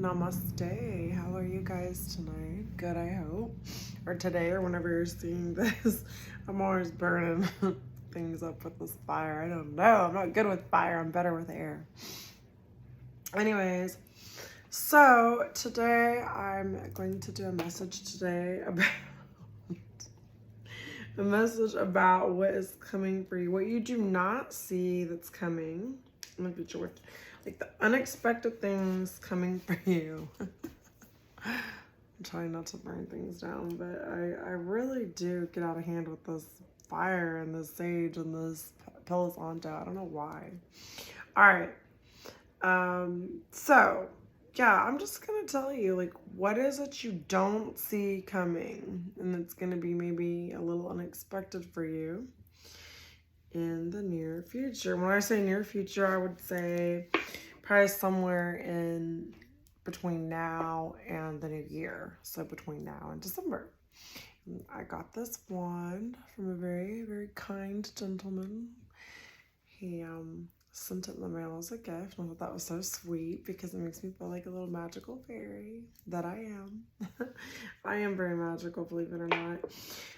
Namaste. How are you guys tonight? Good, I hope. Or today, or whenever you're seeing this. I'm always burning things up with this fire. I don't know. I'm not good with fire. I'm better with air. Anyways, so today I'm going to do a message today about what is coming for you, what you do not see that's coming in the future, with like the unexpected things coming for you. I'm trying not to burn things down, but I really do get out of hand with this fire and this sage and this Palo Santo. I don't know why. All right. So yeah, I'm just gonna tell you, like, what is it you don't see coming, and it's gonna be maybe a little unexpected for you in the near future. When I say near future, I would say probably somewhere in between now and the new year. So between now and December. I got this wand from a very, very kind gentleman. He sent it in the mail as a gift. And I thought that was so sweet because it makes me feel like a little magical fairy that I am. I am very magical, believe it or not.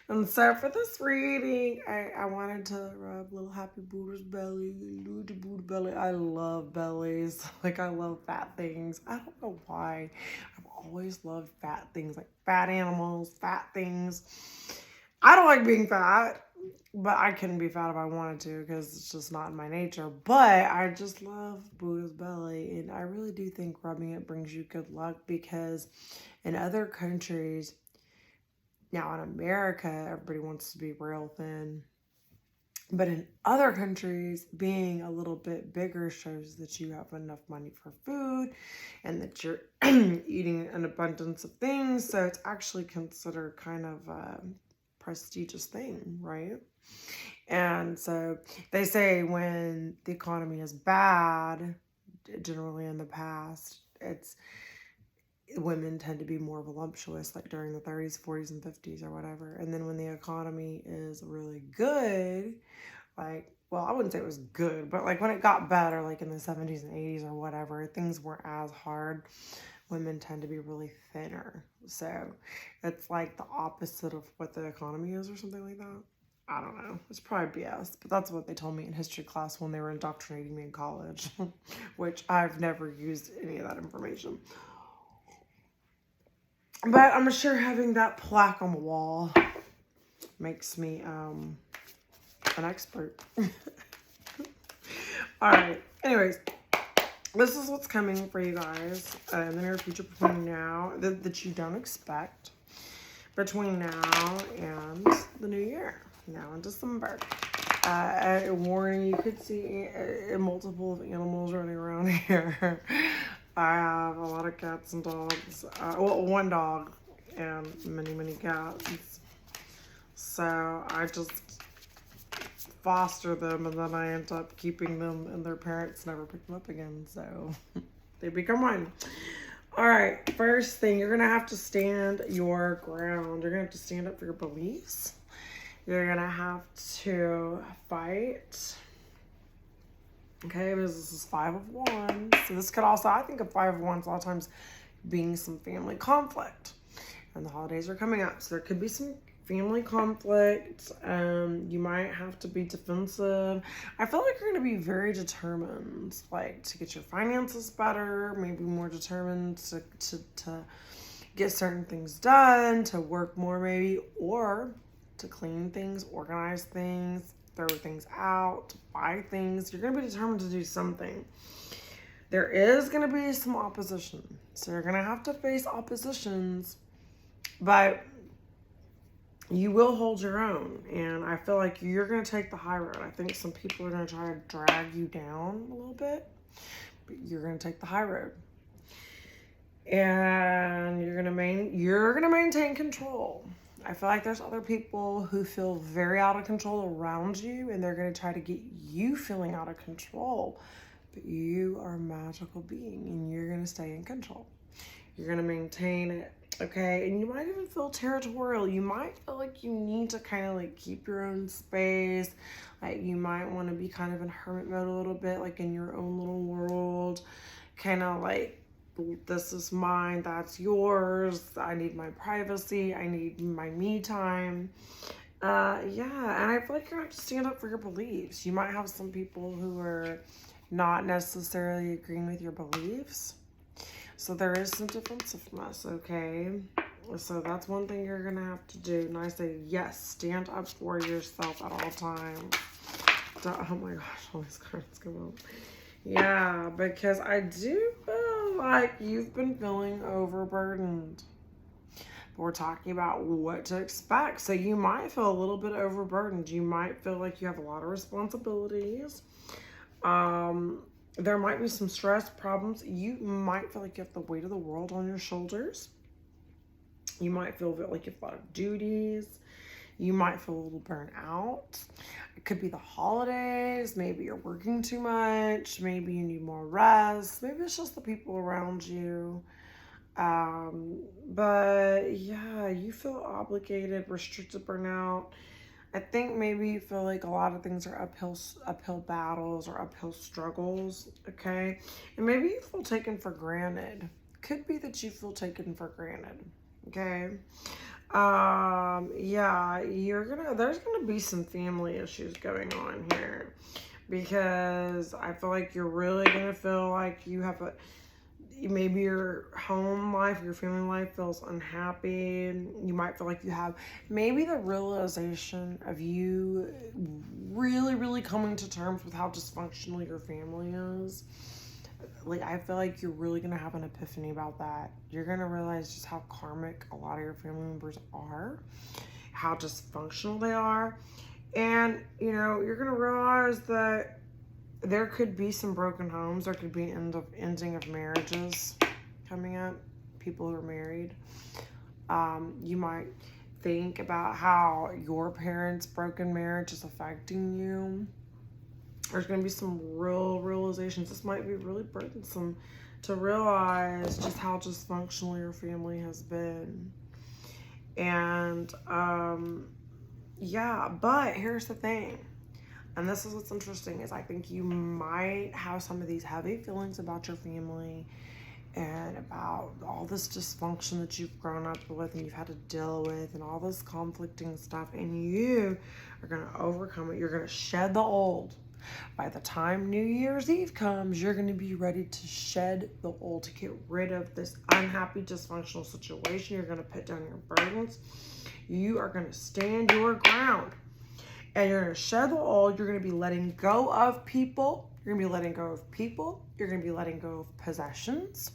And so for this reading, I wanted to rub little Happy Buddha's belly, little Buddha belly. I love bellies. Like, I love fat things. I don't know why. I've always loved fat things, like fat animals, fat things. I don't like being fat. But I couldn't be fat if I wanted to because it's just not in my nature. But I just love Buddha's belly. And I really do think rubbing it brings you good luck, because in other countries, now in America, everybody wants to be real thin. But in other countries, being a little bit bigger shows that you have enough money for food and that you're eating an abundance of things. So it's actually considered kind of a prestigious thing, right? And so they say when the economy is bad, generally in the past, it's women tend to be more voluptuous, like during the 30s, 40s, and 50s or whatever. And then when the economy is really good, like, well, I wouldn't say it was good, but like when it got better, like in the 70s and 80s or whatever, things weren't as hard. Women tend to be really thinner. So it's like the opposite of what the economy is or something like that. I don't know. It's probably BS, but that's what they told me in history class when they were indoctrinating me in college, which I've never used any of that information. But I'm sure having that plaque on the wall makes me an expert. All right. Anyways, this is what's coming for you guys in the near future between now, that you don't expect, between now and the new year, now in December. A warning, you could see a multiple of animals running around here. I have a lot of cats and dogs. Well, one dog and many, many cats. So I just foster them, and then I end up keeping them, and their parents never pick them up again. So they become mine. All right, first thing, you're going to have to stand your ground. You're going to have to stand up for your beliefs. You're going to have to fight. Okay, because this is 5 of Wands. So this could also, I think of 5 of Wands a lot of times being some family conflict. And the holidays are coming up, so there could be some family conflict. You might have to be defensive. I feel like you're going to be very determined, like, to get your finances better, maybe more determined to get certain things done, to work more maybe, or to clean things, organize things, throw things out, buy things. You're going to be determined to do something. There is going to be some opposition. So you're going to have to face oppositions, but you will hold your own. And I feel like you're going to take the high road. I think some people are going to try to drag you down a little bit, but you're going to take the high road. And you're going to maintain control. I feel like there's other people who feel very out of control around you, and they're going to try to get you feeling out of control. But you are a magical being, and you're going to stay in control. You're going to maintain it, okay? And you might even feel territorial. You might feel like you need to kind of like keep your own space. Like you might want to be kind of in hermit mode a little bit, like in your own little world. Kind of like this is mine, that's yours. I need my privacy. I need my me time. Yeah, and I feel like you're going to stand up for your beliefs. You might have some people who are not necessarily agreeing with your beliefs. So there is some defensiveness, okay? So that's one thing you're going to have to do. And I say, yes, stand up for yourself at all times. Oh my gosh, all these cards come out. Yeah, because I do feel like you've been feeling overburdened. We're talking about what to expect. So you might feel a little bit overburdened. You might feel like you have a lot of responsibilities. There might be some stress, problems. You might feel like you have the weight of the world on your shoulders. You might feel like you have a lot of duties. You might feel a little burnt out. It could be the holidays. Maybe you're working too much. Maybe you need more rest. Maybe it's just the people around you. But yeah, you feel obligated, restricted, burnout. I think maybe you feel like a lot of things are uphill battles or uphill struggles, okay? And maybe you feel taken for granted. Could be that you feel taken for granted, okay? Yeah, there's gonna be some family issues going on here, because I feel like you're really gonna feel like you have maybe your home life, your family life feels unhappy. You might feel like you have maybe the realization of you really, really coming to terms with how dysfunctional your family is. Like, I feel like you're really going to have an epiphany about that. You're going to realize just how karmic a lot of your family members are, how dysfunctional they are. And, you're going to realize that there could be some broken homes. There could be ending of marriages coming up, people who are married. You might think about how your parents' broken marriage is affecting you. There's going to be some real realizations. This might be really burdensome to realize just how dysfunctional your family has been. And, yeah, but here's the thing. And this is what's interesting, is I think you might have some of these heavy feelings about your family and about all this dysfunction that you've grown up with and you've had to deal with and all this conflicting stuff. And you are going to overcome it. You're going to shed the old. By the time New Year's Eve comes, you're going to be ready to shed the old, to get rid of this unhappy, dysfunctional situation. You're going to put down your burdens. You are going to stand your ground. And you're going to shed the old. You're going to be letting go of people. You're going to be letting go of people. You're going to be letting go of possessions.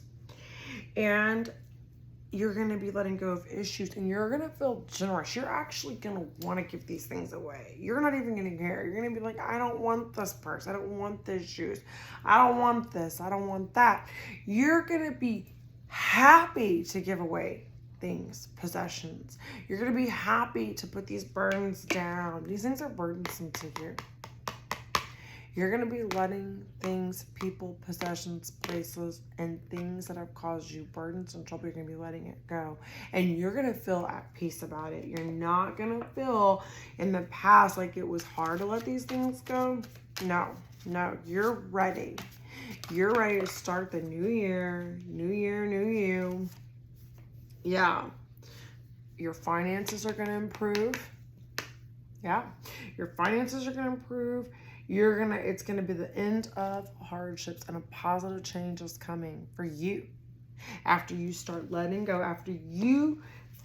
And you're going to be letting go of issues. And you're going to feel generous. You're actually going to want to give these things away. You're not even going to care. You're going to be like, I don't want this purse. I don't want this shoes. I don't want this. I don't want that. You're going to be happy to give away things, possessions. You're going to be happy to put these burdens down. These things are burdensome to you. You're going to be letting things, people, possessions, places, and things that have caused you burdens and trouble, you're going to be letting it go. And you're going to feel at peace about it. You're not going to feel in the past like it was hard to let these things go. No, you're ready. You're ready to start the new year, new you. Yeah, your finances are going to improve. Yeah, your finances are going to improve. It's going to be the end of hardships, and a positive change is coming for you. After you start letting go, after you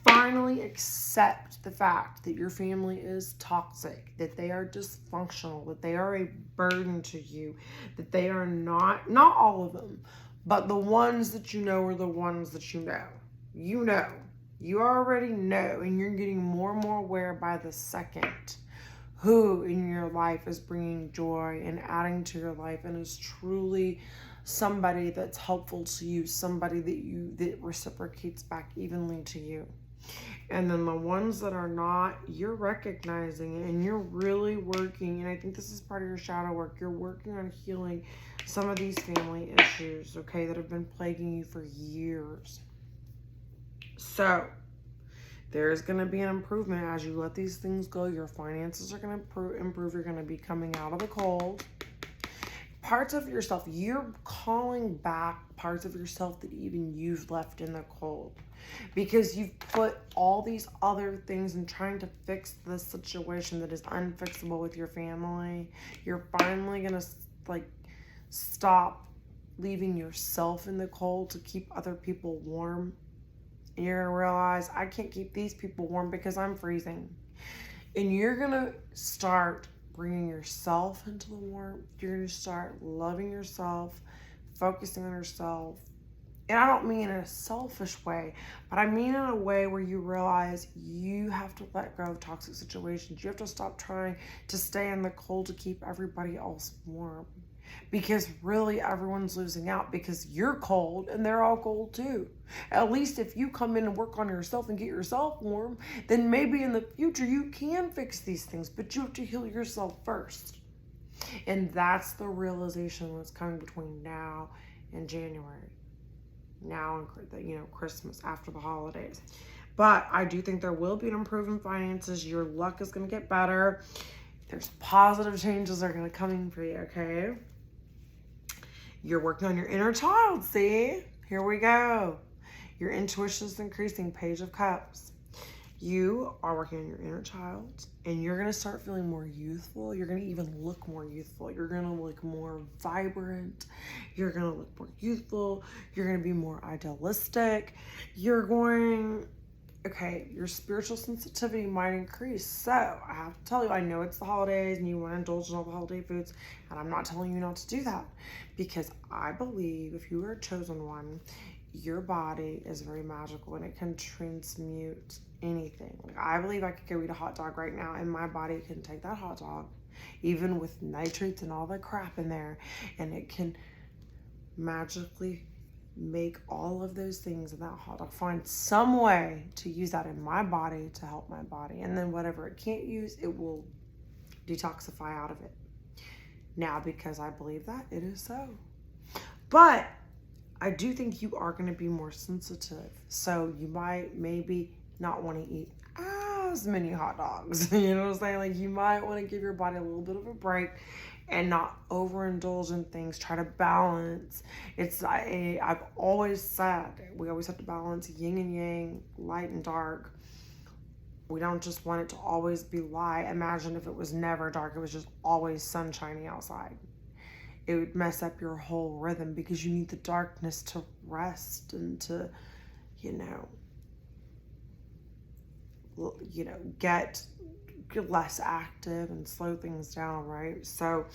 finally accept the fact that your family is toxic, that they are dysfunctional, that they are a burden to you, that they are not all of them, but the ones that you know are the ones that you know. You already know, and you're getting more and more aware by the second who in your life is bringing joy and adding to your life and is truly somebody that's helpful to you, somebody that reciprocates back evenly to you. And then the ones that are not, you're recognizing it and you're really working. And I think this is part of your shadow work. You're working on healing some of these family issues, okay, that have been plaguing you for years. So there's going to be an improvement as you let these things go. Your finances are going to improve. You're going to be coming out of the cold. parts of yourself, you're calling back parts of yourself that even you've left in the cold, because you've put all these other things in trying to fix this situation that is unfixable with your family. You're finally gonna like stop leaving yourself in the cold to keep other people warm. And you're gonna realize, I can't keep these people warm because I'm freezing. And you're gonna start bringing yourself into the warmth. You're gonna start loving yourself, focusing on yourself. And I don't mean in a selfish way, but I mean in a way where you realize you have to let go of toxic situations. You have to stop trying to stay in the cold to keep everybody else warm. Because really everyone's losing out, because you're cold and they're all cold too. At least if you come in and work on yourself and get yourself warm, then maybe in the future you can fix these things, but you have to heal yourself first. And that's the realization that's coming between now and January. Now and Christmas, after the holidays. But I do think there will be an improvement in finances. Your luck is going to get better. There's positive changes that are going to come in for you, okay? You're working on your inner child, see? Here we go. Your intuition is increasing, Page of Cups. You are working on your inner child, and you're going to start feeling more youthful. You're going to even look more youthful. You're going to look more vibrant. You're going to look more youthful. You're going to be more idealistic. Your spiritual sensitivity might increase. So I have to tell you, I know it's the holidays and you want to indulge in all the holiday foods, and I'm not telling you not to do that, because I believe if you are a chosen one, your body is very magical and it can transmute anything. Like, I believe I could go eat a hot dog right now and my body can take that hot dog, even with nitrates and all the crap in there, and it can magically make all of those things in that hot dog, find some way to use that in my body to help my body, and then whatever it can't use, it will detoxify out of it. Now, because I believe that, it is so. But I do think you are going to be more sensitive, so you might maybe not want to eat as many hot dogs. You know what I'm saying? Like, you might want to give your body a little bit of a break and not overindulge in things. Try to balance. I've always said, we always have to balance yin and yang, light and dark. We don't just want it to always be light. Imagine if it was never dark, it was just always sunshiny outside. It would mess up your whole rhythm, because you need the darkness to rest and to, get less active and slow things down, right? So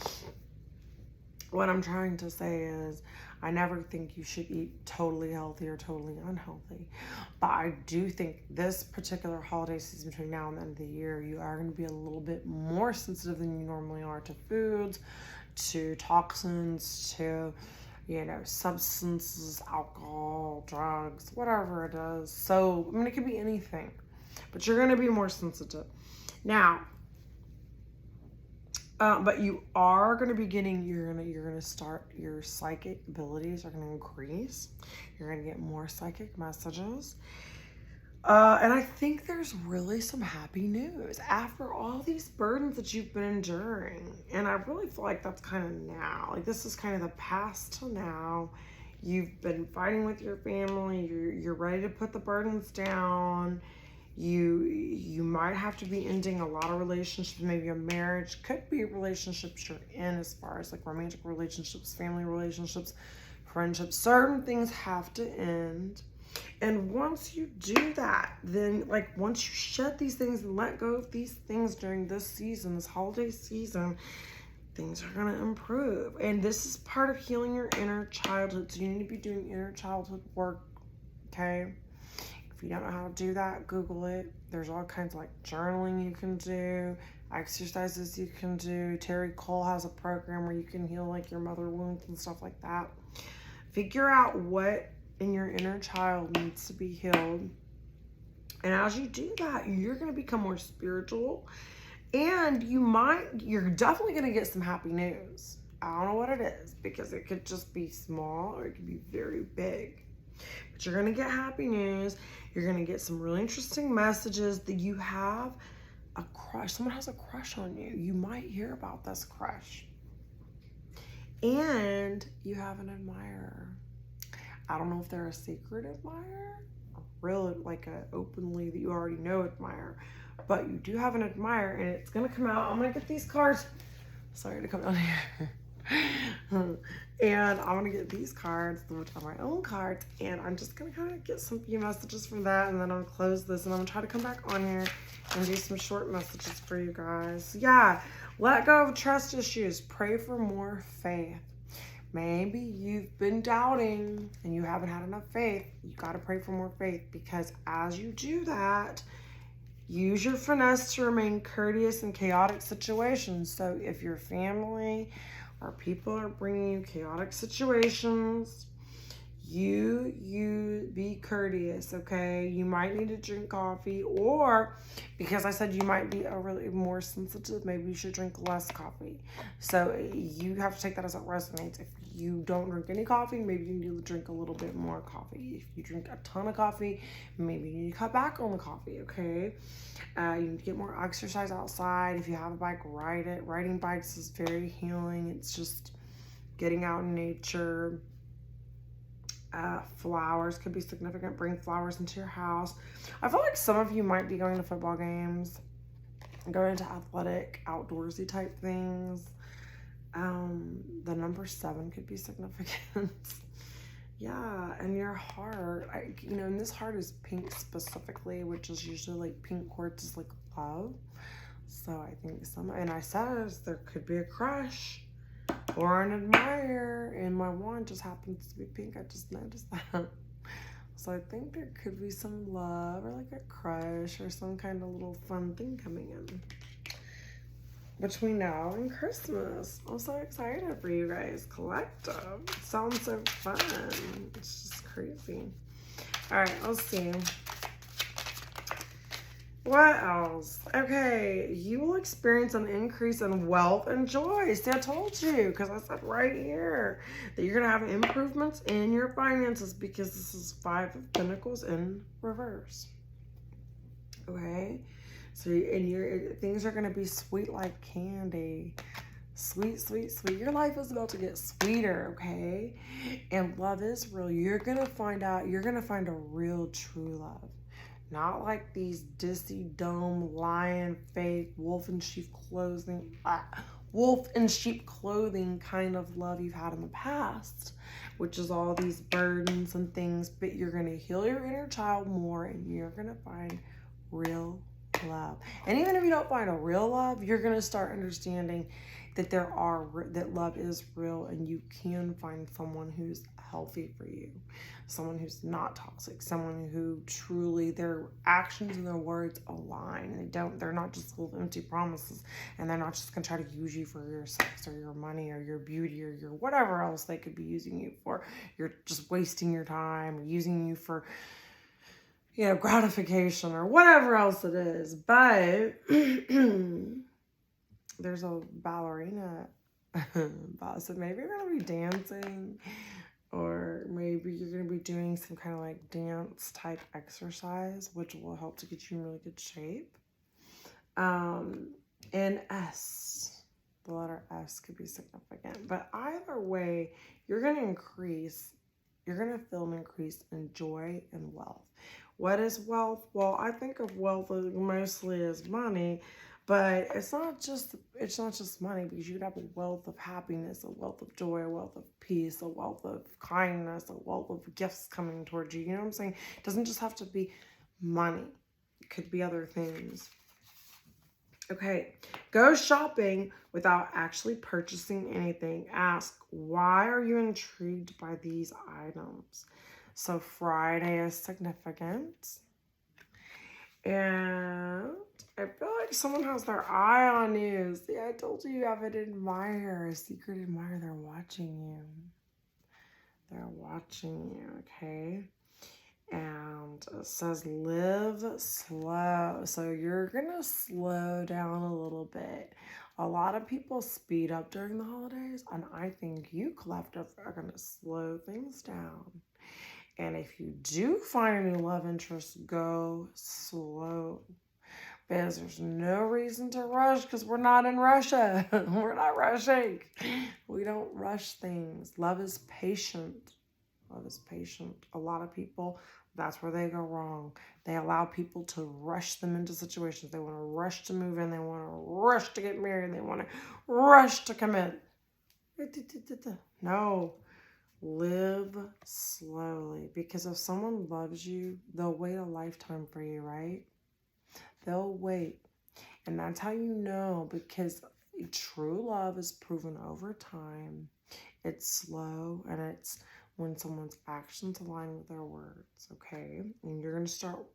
what I'm trying to say is, I never think you should eat totally healthy or totally unhealthy. But I do think this particular holiday season, between now and the end of the year, you are going to be a little bit more sensitive than you normally are to foods, to toxins, to, substances, alcohol, drugs, whatever it is. So, it could be anything, but you're going to be more sensitive. Now, but you are going to be you're going to start, your psychic abilities are going to increase. You're going to get more psychic messages. And I think there's really some happy news after all these burdens that you've been enduring. And I really feel like that's kind of now. Like, this is kind of the past to now. You've been fighting with your family. You're ready to put the burdens down. You might have to be ending a lot of relationships, maybe a marriage, could be relationships you're in, as far as like romantic relationships, family relationships, friendships. Certain things have to end. And once you do that, then once you shed these things and let go of these things during this season, this holiday season, things are going to improve. And this is part of healing your inner childhood. So you need to be doing inner childhood work, okay? If you don't know how to do that, Google it. There's all kinds of journaling you can do, exercises you can do. Terry Cole has a program where you can heal your mother wounds and stuff like that. Figure out what in your inner child needs to be healed. And as you do that, you're going to become more spiritual, and you're definitely going to get some happy news. I don't know what it is, because it could just be small or it could be very big. But you're going to get happy news. You're going to get some really interesting messages that you have a crush. Someone has a crush on you. You might hear about this crush. And you have an admirer. I don't know if they're a secret admirer or really like a openly that you already know admirer, but you do have an admirer, and it's gonna come out. I'm gonna get these cards. Sorry to come down here. And I'm gonna get these cards, which are my own cards, and I'm just gonna kind of get some few messages from that, and then I'll close this, and I'm gonna try to come back on here and do some short messages for you guys. Yeah, let go of trust issues. Pray for more faith. Maybe you've been doubting and you haven't had enough faith. You got to pray for more faith, because as you do that, use your finesse to remain courteous in chaotic situations. So if your family or people are bringing you chaotic situations, you be courteous, okay? You might need to drink coffee, or because I said you might be overly more sensitive, maybe you should drink less coffee. So you have to take that as it resonates. If you don't drink any coffee, maybe you need to drink a little bit more coffee. If you drink a ton of coffee, maybe you need to cut back on the coffee, okay? You need to get more exercise outside. If you have a bike, ride it. Riding bikes is very healing. It's just getting out in nature. Flowers could be significant. Bring flowers into your house. I feel like some of you might be going to football games, going to athletic, outdoorsy type things. The number 7 could be significant. Yeah, and your heart, and this heart is pink specifically, which is usually like pink quartz is like love. So I think and I said there could be a crush or an admirer, and my wand just happens to be pink. I just noticed that. So I think there could be some love or like a crush or some kind of little fun thing coming in between now and Christmas. I'm so excited for you guys. Collective. It sounds so fun. It's just crazy. All right, let's see. What else? Okay, you will experience an increase in wealth and joy. See, I told you, because I said right here that you're going to have improvements in your finances, because this is 5 of Pentacles in reverse. Okay? So, and things are going to be sweet like candy. Sweet, sweet, sweet. Your life is about to get sweeter, okay? And love is real. You're going to find a real true love. Not like these dissy, dumb, lion, fake, wolf in sheep clothing kind of love you've had in the past, which is all these burdens and things. But you're going to heal your inner child more, and you're going to find real love. And even if you don't find a real love, you're going to start understanding that that love is real, and you can find someone who's healthy for you, someone who's not toxic, someone who truly their actions and their words align. They're not just little empty promises, and they're not just gonna try to use you for your sex or your money or your beauty or your whatever else they could be using you for. You're just wasting your time or using you for gratification or whatever else it is. But there's a ballerina. So maybe you're going to be dancing, or maybe you're going to be doing some kind of like dance type exercise, which will help to get you in really good shape. And S, the letter S could be significant. But either way, you're going to feel an increase in joy and wealth. What is wealth? Well, I think of wealth mostly as money, but it's not just money, because you could have a wealth of happiness, a wealth of joy, a wealth of peace, a wealth of kindness, a wealth of gifts coming towards you. You know what I'm saying? It doesn't just have to be money. It could be other things. Okay, go shopping without actually purchasing anything. Ask, why are you intrigued by these items? So Friday is significant. And I feel like someone has their eye on you. See, I told you have an admirer, a secret admirer. They're watching you. They're watching you, okay? And it says live slow. So you're going to slow down a little bit. A lot of people speed up during the holidays, and I think you collective are going to slow things down. And if you do find a new love interest, go slow. because there's no reason to rush because we're not in Russia. We're not rushing. We don't rush things. Love is patient. Love is patient. A lot of people, that's where they go wrong. They allow people to rush them into situations. They want to rush to move in. They want to rush to get married. They want to rush to commit. No. Live slowly, because if someone loves you, they'll wait a lifetime for you, right? They'll wait. And that's how you know, because true love is proven over time. It's slow, and it's when someone's actions align with their words, okay? And you're gonna start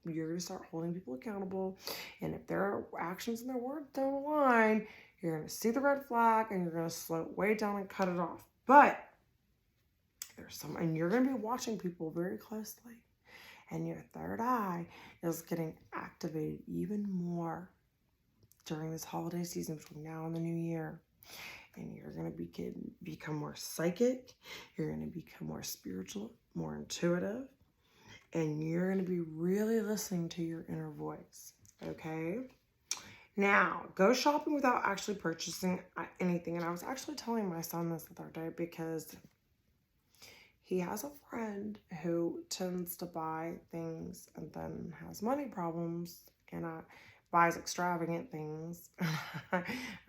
holding people accountable. And if their actions and their words don't align, you're gonna see the red flag and you're gonna slow it way down and cut it off. But and you're going to be watching people very closely, and your third eye is getting activated even more during this holiday season between now and the new year. And you're going to become more psychic, you're going to become more spiritual, more intuitive, and you're going to be really listening to your inner voice, okay? Now, go shopping without actually purchasing anything. And I was actually telling my son this the other day, because he has a friend who tends to buy things and then has money problems and buys extravagant things.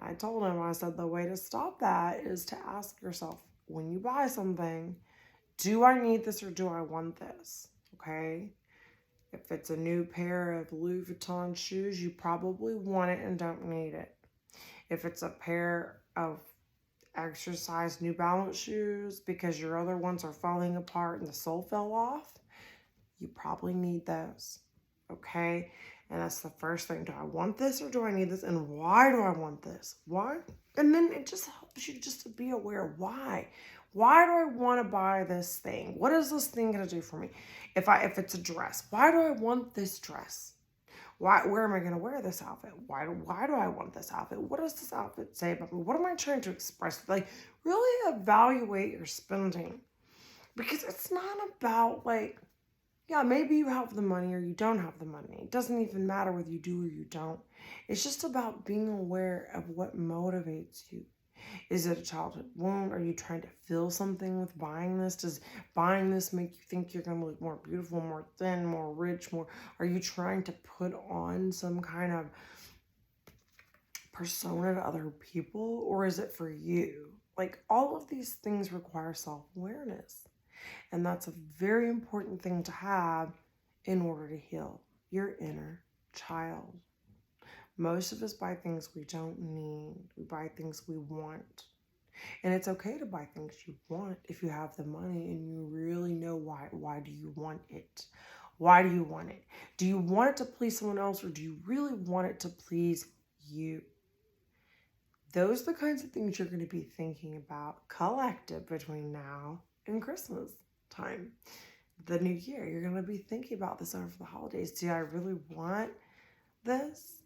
I told him, I said, the way to stop that is to ask yourself, when you buy something, do I need this or do I want this? Okay? If it's a new pair of Louis Vuitton shoes, you probably want it and don't need it. If it's a pair of exercise New Balance shoes because your other ones are falling apart and the sole fell off, you probably need those, okay? And that's the first thing. Do I want this or do I need this? And why do I want this? Why? And then it just helps you just to be aware. Why? Why do I want to buy this thing? What is this thing going to do for me? If it's a dress, why do I want this dress? Where am I going to wear this outfit? Why do I want this outfit? What does this outfit say about me? What am I trying to express? Like, really evaluate your spending. Because it's not about, like, yeah, maybe you have the money or you don't have the money. It doesn't even matter whether you do or you don't. It's just about being aware of what motivates you. Is it a childhood wound? Are you trying to feel something with buying this? Does buying this make you think you're going to look more beautiful, more thin, more rich, more? Are you trying to put on some kind of persona to other people? Or is it for you? Like, all of these things require self-awareness. And that's a very important thing to have in order to heal your inner child. Most of us buy things we don't need. We buy things we want. And it's okay to buy things you want if you have the money and you really know why. Why do you want it? Why do you want it? Do you want it to please someone else, or do you really want it to please you? Those are the kinds of things you're going to be thinking about collective between now and Christmas time. The new year, you're going to be thinking about this over the holidays. Do I really want this?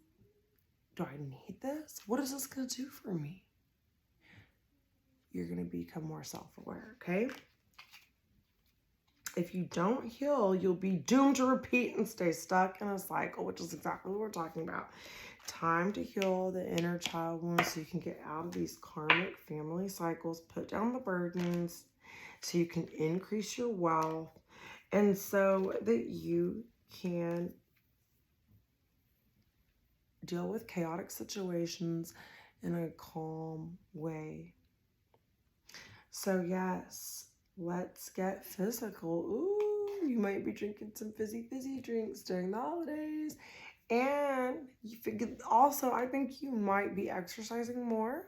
Do I need this? What is this going to do for me? You're going to become more self-aware, okay? If you don't heal, you'll be doomed to repeat and stay stuck in a cycle, which is exactly what we're talking about. Time to heal the inner child wounds so you can get out of these karmic family cycles, put down the burdens so you can increase your wealth, and so that you can deal with chaotic situations in a calm way. So yes, let's get physical. Ooh, you might be drinking some fizzy drinks during the holidays. And also, I think you might be exercising more,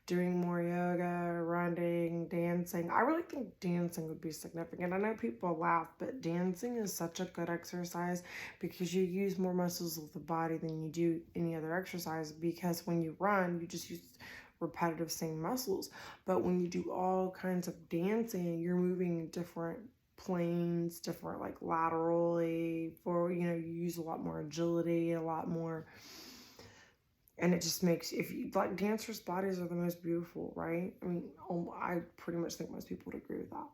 doing more yoga, running, dancing. I really think dancing would be significant. I know people laugh, but dancing is such a good exercise because you use more muscles of the body than you do any other exercise, because when you run, you just use repetitive same muscles. But when you do all kinds of dancing, you're moving different planes, different, like laterally, for, you use a lot more agility, a lot more. And it just makes, if you like, dancers' bodies are the most beautiful, right? I mean, I pretty much think most people would agree with that.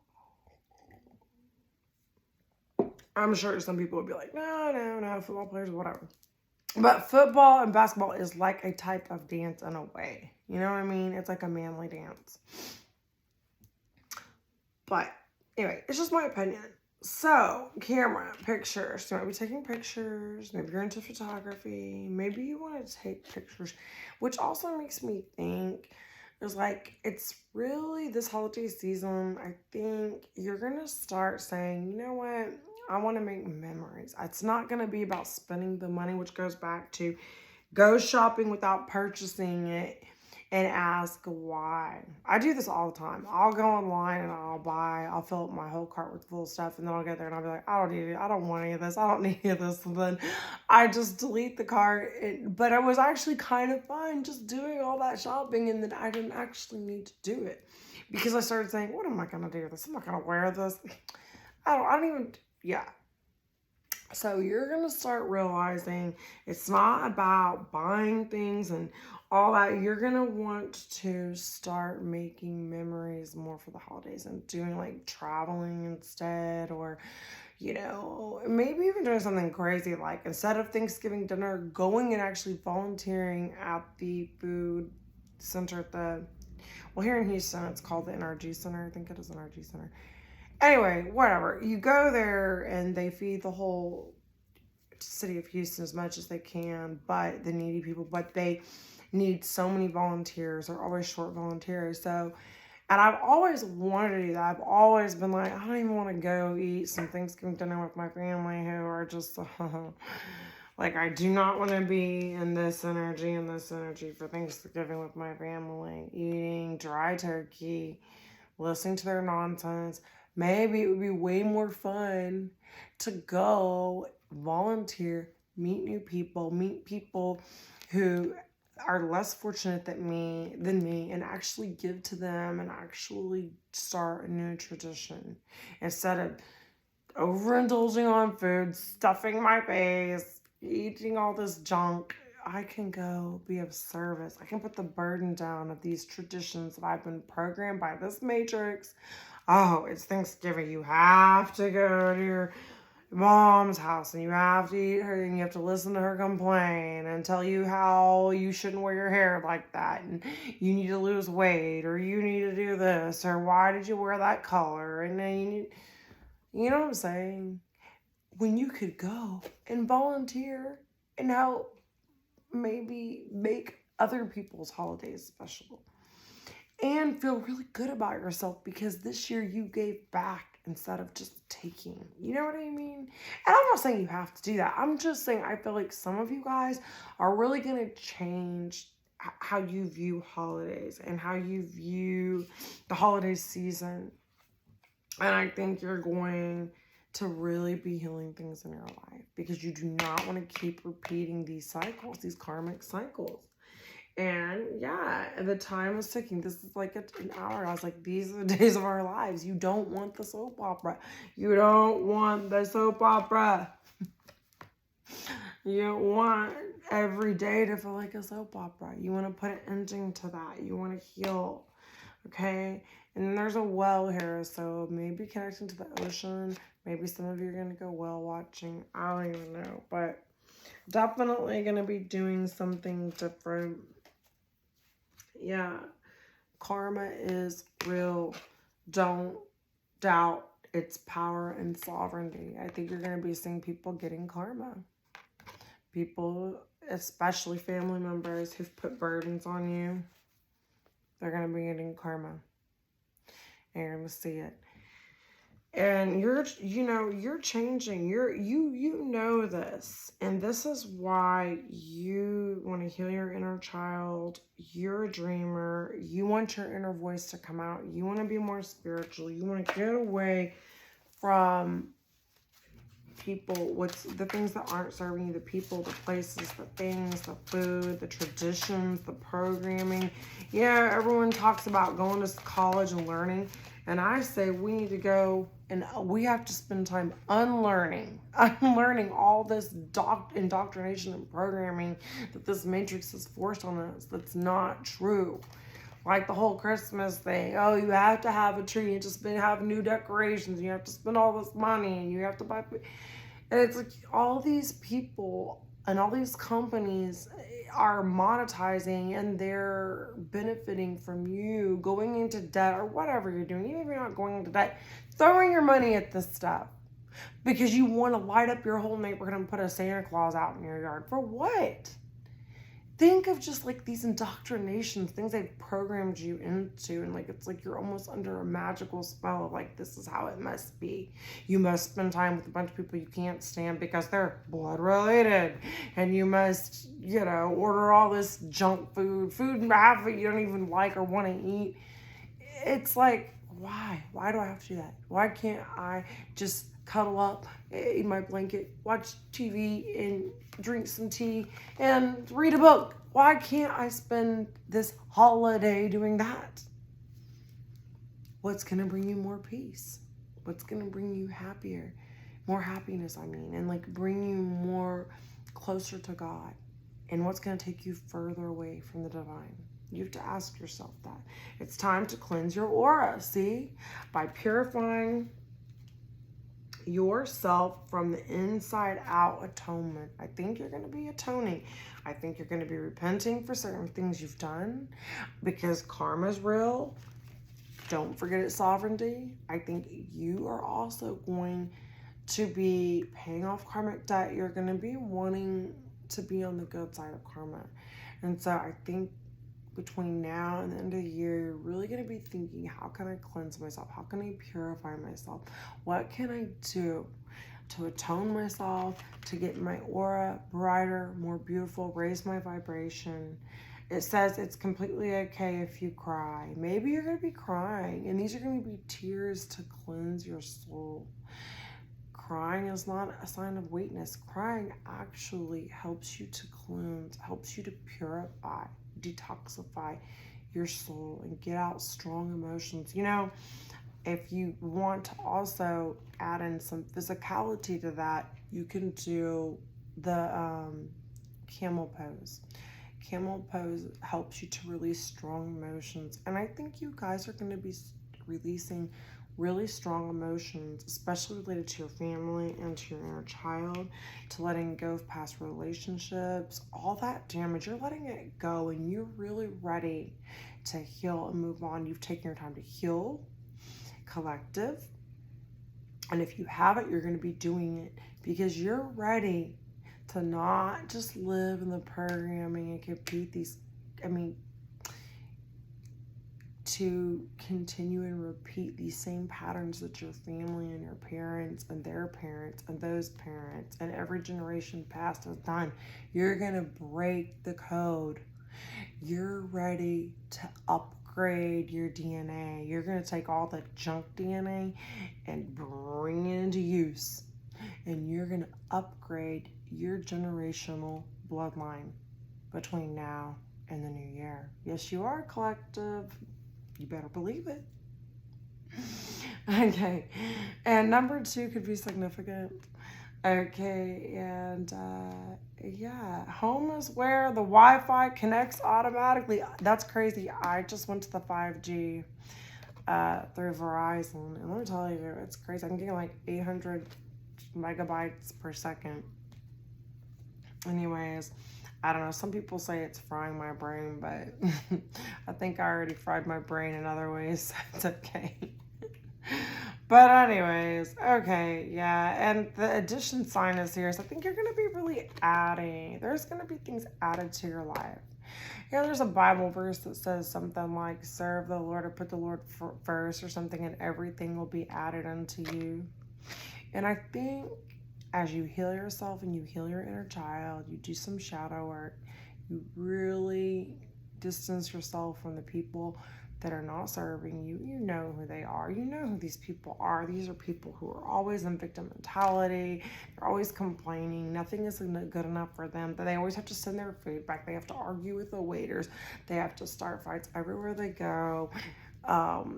I'm sure some people would be like, no, football players, whatever. But football and basketball is like a type of dance in a way. You know what I mean? It's like a manly dance. But anyway, it's just my opinion. So, camera, pictures. You might be taking pictures. Maybe you're into photography. Maybe you want to take pictures, which also makes me think there's like, it's really this holiday season. I think you're going to start saying, you know what? I want to make memories. It's not going to be about spending the money, which goes back to go shopping without purchasing it and ask why. I do this all the time. I'll go online and I'll fill up my whole cart with full stuff, and then I'll get there and I'll be like, I don't need it. I don't want any of this. I don't need any of this. And then I just delete the cart. But it was actually kind of fun just doing all that shopping, and then I didn't actually need to do it because I started saying, what am I going to do with this? I'm not going to wear this. I don't even, yeah. So you're going to start realizing it's not about buying things and all that. You're going to want to start making memories more for the holidays and doing like traveling instead, or, you know, maybe even doing something crazy like instead of Thanksgiving dinner, going and actually volunteering at the food center at well, here in Houston, it's called the NRG Center. I think it is NRG Center. Anyway, whatever. You go there and they feed the whole city of Houston as much as they can, but the needy people, but they need so many volunteers. They're always short volunteers. So, and I've always wanted to do that. I've always been like, I don't even want to go eat some Thanksgiving dinner with my family who are just like, I do not want to be in this energy for Thanksgiving with my family, eating dry turkey, listening to their nonsense. Maybe it would be way more fun to go volunteer, meet new people, meet people who are less fortunate than me, and actually give to them and actually start a new tradition instead of overindulging on food, stuffing my face, eating all this junk. I can go be of service. I can put the burden down of these traditions that I've been programmed by this matrix. Oh, it's Thanksgiving. You have to go to your mom's house and you have to eat her and you have to listen to her complain and tell you how you shouldn't wear your hair like that and you need to lose weight or you need to do this or why did you wear that color, and then you know what I'm saying? When you could go and volunteer and help maybe make other people's holidays special and feel really good about yourself because this year you gave back instead of just taking. You know what I mean? And I'm not saying you have to do that. I'm just saying I feel like some of you guys are really going to change how you view holidays and how you view the holiday season. And I think you're going to really be healing things in your life because you do not want to keep repeating these cycles, these karmic cycles. And yeah, the time is ticking. This is like an hour. I was like, these are the days of our lives. You don't want the soap opera. You don't want the soap opera. You don't want every day to feel like a soap opera. You want to put an ending to that. You want to heal. Okay? And there's a well here, so maybe connecting to the ocean. Maybe some of you are going to go whale watching. I don't even know. But definitely going to be doing something different. Yeah, karma is real. Don't doubt its power and sovereignty. I think you're going to be seeing people getting karma. People, especially family members who've put burdens on you, they're going to be getting karma. And you're going to see it. And you're changing. You know this. And this is why you want to heal your inner child. You're a dreamer. You want your inner voice to come out. You want to be more spiritual. You want to get away from people, what's the things that aren't serving you, the people, the places, the things, the food, the traditions, the programming. Yeah, everyone talks about going to college and learning. And I say we need to go and we have to spend time unlearning all this indoctrination and programming that this matrix has forced on us. That's not true. Like the whole Christmas thing. Oh, you have to have a tree and just have new decorations. And you have to spend all this money and you have to buy. And it's like all these people And all these companies are monetizing and they're benefiting from you going into debt or whatever you're doing, even if you're not going into debt, throwing your money at this stuff because you want to light up your whole neighborhood and put a Santa Claus out in your yard. For what? Think of just like these indoctrinations, things they've programmed you into, and like it's like you're almost under a magical spell of like, this is how it must be. You must spend time with a bunch of people you can't stand because they're blood related, and you must, order all this junk food half of it you don't even like or want to eat. It's like, why? Why do I have to do that? Why can't I just cuddle up in my blanket, watch TV, and drink some tea and read a book? Why can't I spend this holiday doing that? What's going to bring you more peace? What's going to bring you more happiness, and like bring you more closer to God? And what's going to take you further away from the divine? You have to ask yourself that. It's time to cleanse your aura, see? By purifying yourself from the inside out. Atonement. I think you're going to be atoning. I think you're going to be repenting for certain things you've done because karma's real. Don't forget its sovereignty. I think you are also going to be paying off karmic debt. You're going to be wanting to be on the good side of karma. And so I think between now and the end of the year, you're really going to be thinking, how can I cleanse myself? How can I purify myself? What can I do to atone myself, to get my aura brighter, more beautiful, raise my vibration? It says it's completely okay if you cry. Maybe you're going to be crying, and these are going to be tears to cleanse your soul. Crying is not a sign of weakness. Crying actually helps you to cleanse, helps you to purify, detoxify your soul, and get out strong emotions. If you want to also add in some physicality to that, you can do the camel pose. Camel pose helps you to release strong emotions. And I think you guys are going to be releasing really strong emotions, especially related to your family and to your inner child, to letting go of past relationships, all that damage. You're letting it go and you're really ready to heal and move on. You've taken your time to heal, collective. And if you haven't, you're going to be doing it because you're ready to not just live in the programming and compete to continue and repeat these same patterns that your family and your parents and their parents and those parents and every generation past has done. You're going to break the code. You're ready to upgrade your DNA. You're going to take all the junk DNA and bring it into use. And you're going to upgrade your generational bloodline between now and the new year. Yes, you are, collective. You better believe it. Okay. And number 2 could be significant. Okay. And home is where the Wi-Fi connects automatically. That's crazy. I just went to the 5G through Verizon. And let me tell you, it's crazy. I'm getting like 800 megabytes per second. Anyways, I don't know. Some people say it's frying my brain, but I think I already fried my brain in other ways. So it's okay. But anyways, okay, yeah. And the addition sign is here. So I think you're going to be really adding. There's going to be things added to your life. There's a Bible verse that says something like, serve the Lord or put the Lord first or something, and everything will be added unto you. And I think as you heal yourself and you heal your inner child, you do some shadow work, you really distance yourself from the people that are not serving you. You know who they are. You know who these people are. These are people who are always in victim mentality. They're always complaining. Nothing is good enough for them. They always have to send their food back. They have to argue with the waiters. They have to start fights everywhere they go.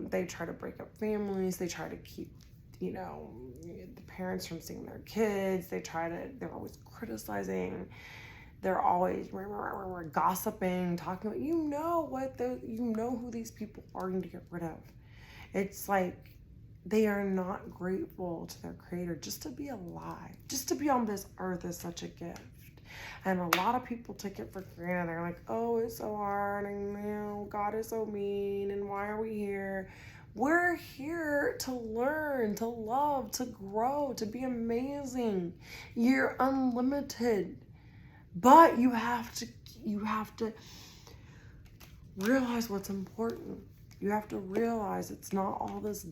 They try to break up families. They try to keep the parents from seeing their kids. They're always criticizing. They're always gossiping, talking about, who these people are going to get rid of. It's like they are not grateful to their creator. Just to be alive, just to be on this earth is such a gift. And a lot of people take it for granted. They're like, oh, it's so hard, and God is so mean, and why are we here? We're here to learn, to love, to grow, to be amazing. You're unlimited. But you have to realize what's important. You have to realize it's not all this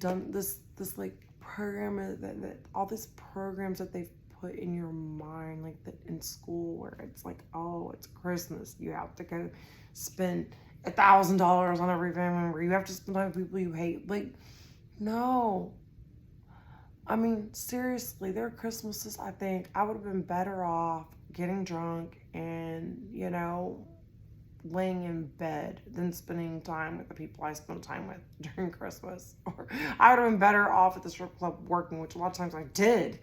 like program that all these programs that they've put in your mind, like in school, where it's like, oh, it's Christmas, you have to go spend $1,000 on every family member, you have to spend time with people you hate. Like, no. I mean, seriously, there are Christmases I think I would have been better off getting drunk and, laying in bed than spending time with the people I spent time with during Christmas. Or I would have been better off at the strip club working, which a lot of times I did,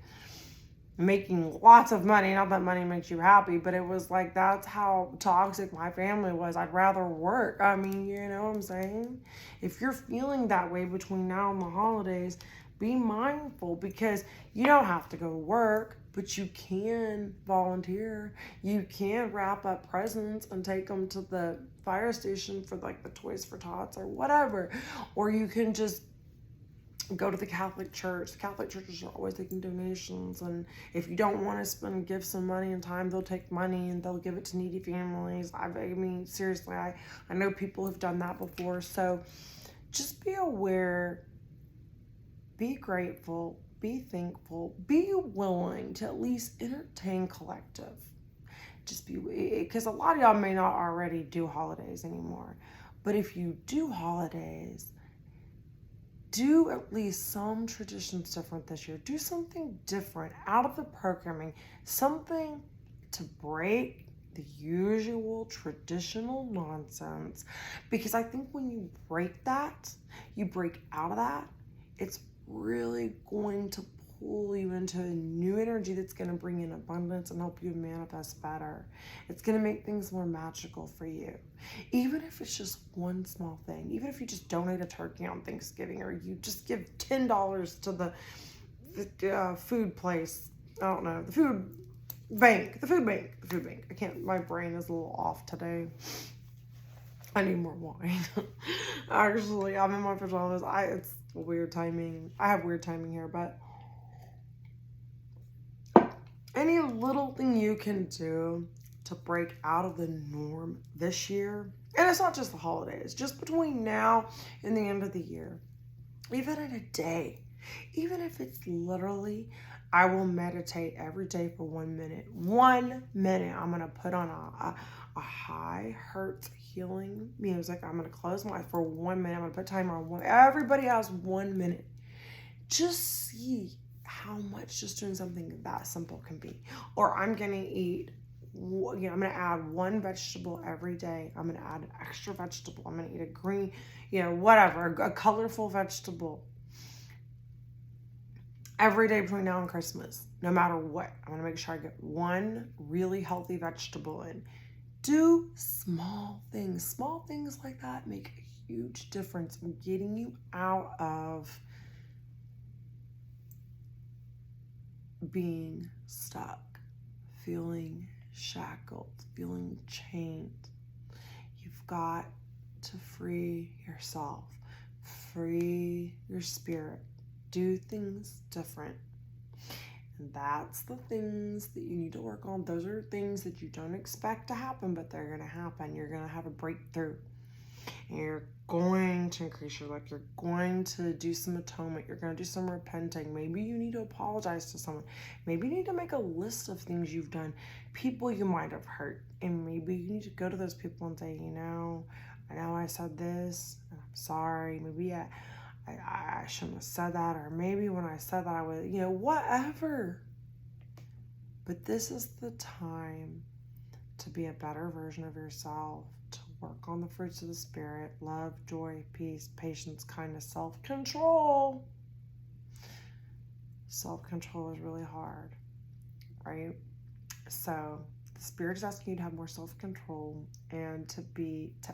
making lots of money. Not that money makes you happy, but it was like, that's how toxic my family was. I'd rather work. I mean, you know what I'm saying? If you're feeling that way between now and the holidays, be mindful, because you don't have to go to work, but you can volunteer. You can wrap up presents and take them to the fire station for like the Toys for Tots or whatever. Or you can just go to the Catholic Church. The Catholic churches are always taking donations, and if you don't want to give some money and time, they'll take money and they'll give it to needy families. I mean, seriously, I know people have done that before. So just be aware, be grateful, be thankful, be willing to at least entertain collective. Just be, because a lot of y'all may not already do holidays anymore, but if you do holidays, do at least some traditions different this year. Do something different out of the programming, something to break the usual traditional nonsense. Because I think when you break that, you break out of that, it's really going to pull you into a new energy that's going to bring in abundance and help you manifest better. It's going to make things more magical for you. Even if it's just one small thing, even if you just donate a turkey on Thanksgiving, or you just give $10 to the food place, I don't know, the food bank. I can't, my brain is a little off today. I need more wine. Actually, I'm in my pajamas. It's weird timing. I have weird timing here, but any little thing you can do to break out of the norm this year, and it's not just the holidays, just between now and the end of the year, even in a day, even if it's literally, I will meditate every day for 1 minute. 1 minute, I'm going to put on a high hertz healing music. I'm going to close my eyes for 1 minute. I'm going to put timer on one. Everybody has 1 minute. Just see how much just doing something that simple can be. Or I'm going to eat, I'm going to add one vegetable every day. I'm going to add an extra vegetable. I'm going to eat a green, whatever, a colorful vegetable every day between now and Christmas, no matter what. I'm going to make sure I get one really healthy vegetable in. Do small things. Small things like that make a huge difference in getting you out of being stuck, feeling shackled, feeling chained. You've got to free yourself, free your spirit, do things different. And that's the things that you need to work on. Those are things that you don't expect to happen, but they're going to happen. You're going to have a breakthrough. And you're going to increase your life. You're going to do some atonement. You're going to do some repenting. Maybe you need to apologize to someone. Maybe you need to make a list of things you've done, people you might have hurt. And maybe you need to go to those people and say, I know I said this, and I'm sorry. Maybe I shouldn't have said that. Or maybe when I said that, I would, whatever. But this is the time to be a better version of yourself, to work on the fruits of the Spirit: love, joy, peace, patience, kindness, self-control. Self-control is really hard, right? So the Spirit is asking you to have more self-control and to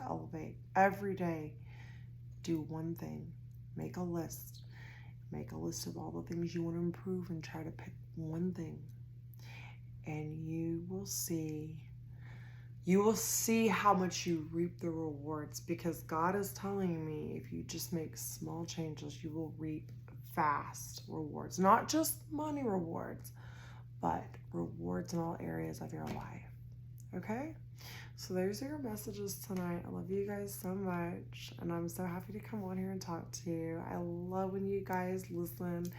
elevate every day. Do one thing. Make a list. Make a list of all the things you want to improve and try to pick one thing. and you will see how much you reap the rewards, because God is telling me if you just make small changes, you will reap fast rewards. Not just money rewards, but rewards in all areas of your life. Okay? So those are your messages tonight. I love you guys so much, and I'm so happy to come on here and talk to you. I love when you guys listen,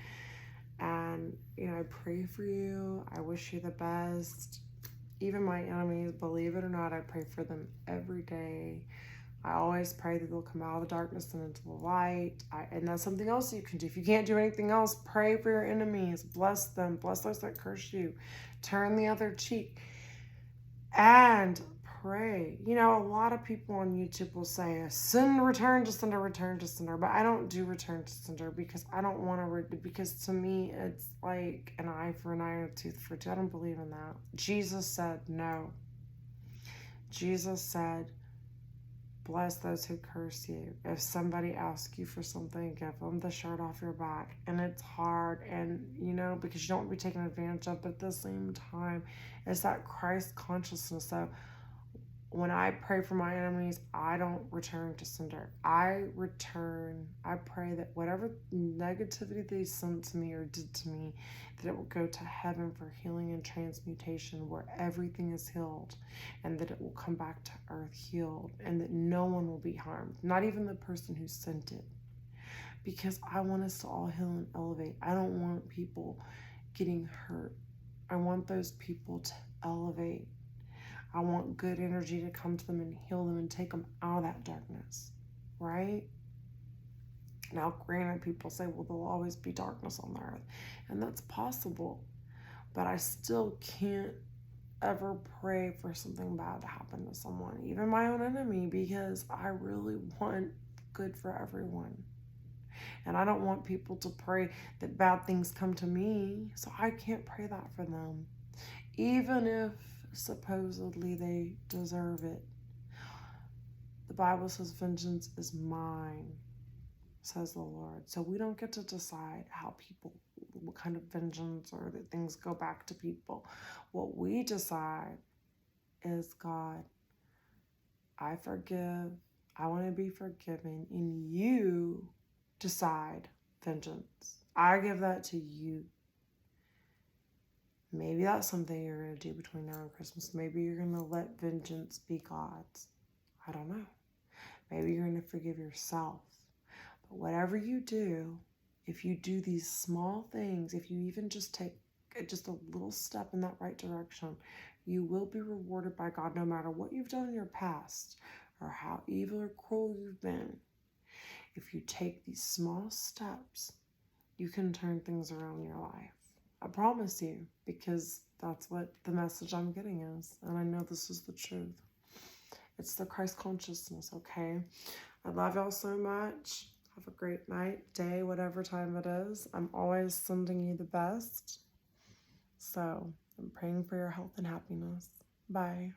and I pray for you. I wish you the best. Even my enemies, believe it or not, I pray for them every day. I always pray that they'll come out of the darkness and into the light. And that's something else you can do. If you can't do anything else, pray for your enemies. Bless them. Bless those that curse you. Turn the other cheek. And pray. A lot of people on YouTube will say, send, return to sender, return to sender. But I don't do return to sender because I don't want to, because to me, it's like an eye for an eye and a tooth for a tooth. I don't believe in that. Jesus said no. Jesus said, bless those who curse you. If somebody asks you for something, give them the shirt off your back. And it's hard, and because you don't want to be taken advantage of, but at the same time, it's that Christ consciousness. So when I pray for my enemies, I don't return to sender. I pray that whatever negativity they sent to me or did to me, that it will go to heaven for healing and transmutation, where everything is healed, and that it will come back to earth healed, and that no one will be harmed, not even the person who sent it. Because I want us to all heal and elevate. I don't want people getting hurt. I want those people to elevate. I want good energy to come to them and heal them and take them out of that darkness, right? Now, granted, people say, well, there'll always be darkness on the earth, and that's possible, but I still can't ever pray for something bad to happen to someone, even my own enemy, because I really want good for everyone. And I don't want people to pray that bad things come to me, so I can't pray that for them, even if supposedly they deserve it. The Bible says, vengeance is mine, says the Lord. So we don't get to decide what kind of vengeance or that things go back to people. What we decide is, God, I forgive. I want to be forgiven. And you decide vengeance. I give that to you. Maybe that's something you're going to do between now and Christmas. Maybe you're going to let vengeance be God's. I don't know. Maybe you're going to forgive yourself. But whatever you do, if you do these small things, if you even just take just a little step in that right direction, you will be rewarded by God, no matter what you've done in your past or how evil or cruel you've been. If you take these small steps, you can turn things around in your life. I promise you, because that's what the message I'm getting is. And I know this is the truth. It's the Christ consciousness, okay? I love y'all so much. Have a great night, day, whatever time it is. I'm always sending you the best. So I'm praying for your health and happiness. Bye.